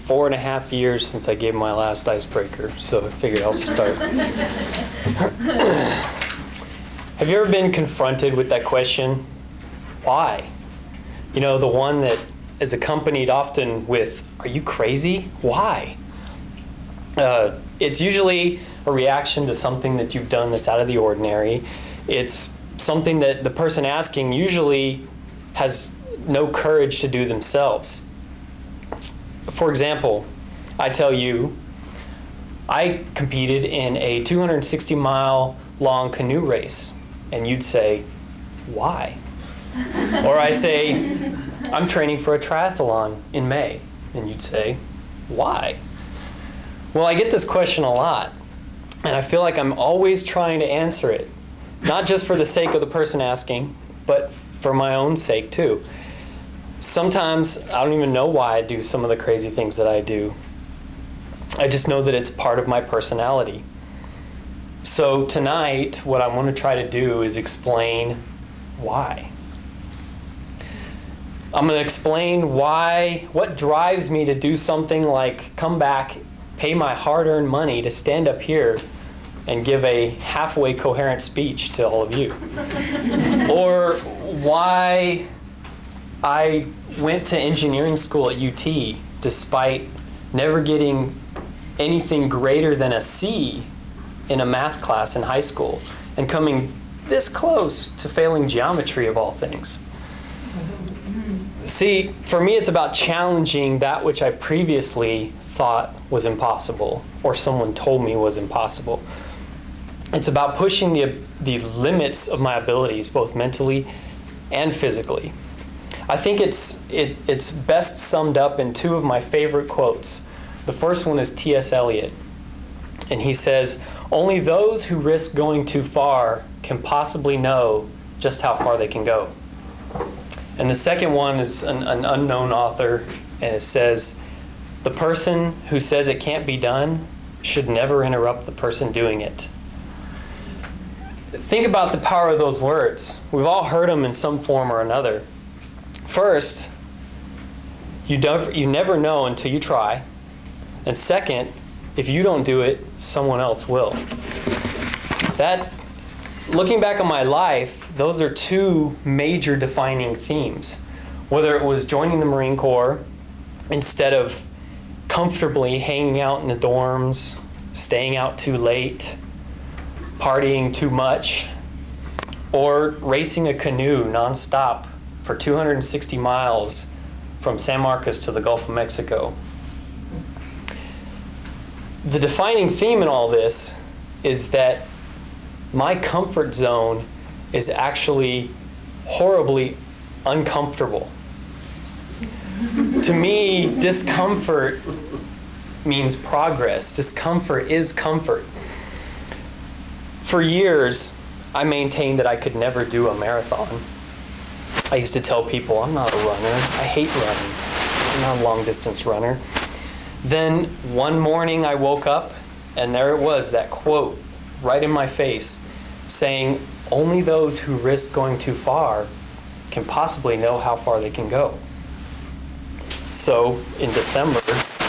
4.5 years since I gave my last icebreaker, so I figured I'll start. Have you ever been confronted with that question? Why? You know, the one that is accompanied often with, are you crazy? Why? It's usually a reaction to something that you've done that's out of the ordinary. It's something that the person asking usually has no courage to do themselves. For example, I tell you, I competed in a 260-mile long canoe race, and you'd say, why? Or I say, I'm training for a triathlon in May, and you'd say, why? Well, I get this question a lot, and I feel like I'm always trying to answer it, not just for the sake of the person asking, but for my own sake too. Sometimes I don't even know why I do some of the crazy things that I do. I just know that it's part of my personality. So tonight, what I want to try to do is explain why. I'm going to explain what drives me to do something like come back, pay my hard-earned money to stand up here and give a halfway coherent speech to all of you. Or why I went to engineering school at UT despite never getting anything greater than a C in a math class in high school and coming this close to failing geometry of all things. See, for me it's about challenging that which I previously thought was impossible or someone told me was impossible. It's about pushing the limits of my abilities, both mentally and physically. I think it's best summed up in two of my favorite quotes. The first one is T.S. Eliot, and he says, "Only those who risk going too far can possibly know just how far they can go." And the second one is an unknown author, and it says, "The person who says it can't be done should never interrupt the person doing it." Think about the power of those words. We've all heard them in some form or another. First, you never know until you try. And second, if you don't do it, someone else will. Looking back on my life, those are two major defining themes. Whether it was joining the Marine Corps instead of comfortably hanging out in the dorms, staying out too late, partying too much, or racing a canoe nonstop for 260 miles from San Marcos to the Gulf of Mexico. The defining theme in all this is that my comfort zone is actually horribly uncomfortable. To me, discomfort means progress. Discomfort is comfort. For years, I maintained that I could never do a marathon. I used to tell people, I'm not a runner. I hate running. I'm not a long-distance runner. Then one morning I woke up, and there it was, that quote right in my face, saying, only those who risk going too far can possibly know how far they can go. So in December,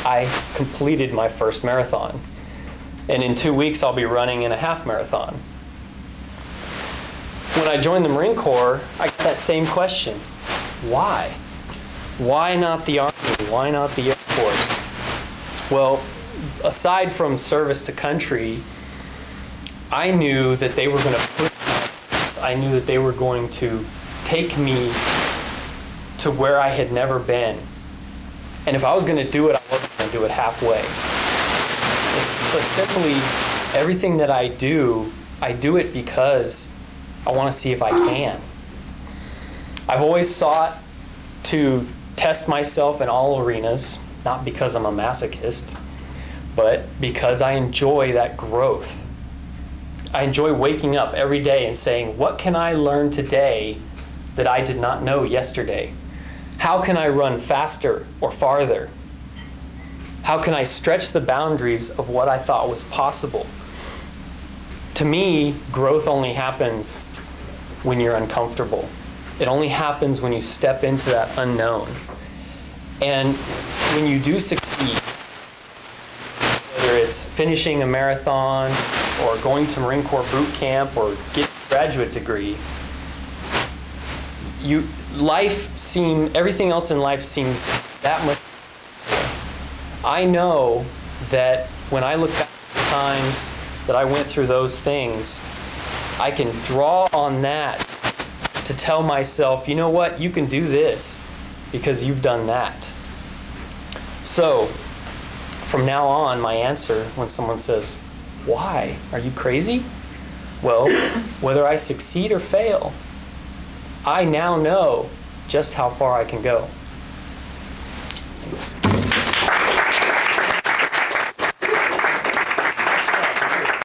I completed my first marathon. And in 2 weeks, I'll be running in a half marathon. When I joined the Marine Corps, I got that same question. Why? Why not the Army? Why not the Air Force? Well, aside from service to country, I knew that they were going to push me. I knew that they were going to take me to where I had never been. And if I was going to do it, I wasn't going to do it halfway. But simply, everything that I do it because I want to see if I can. I've always sought to test myself in all arenas, not because I'm a masochist, but because I enjoy that growth. I enjoy waking up every day and saying, what can I learn today that I did not know yesterday? How can I run faster or farther? How can I stretch the boundaries of what I thought was possible? To me, growth only happens when you're uncomfortable. It only happens when you step into that unknown. And when you do succeed, whether it's finishing a marathon or going to Marine Corps boot camp or getting a graduate degree, everything else in life seems that much. I know that when I look back at the times that I went through those things, I can draw on that to tell myself, you know what, you can do this because you've done that. So from now on, my answer when someone says, why? Are you crazy? Well, whether I succeed or fail, I now know just how far I can go. Thanks.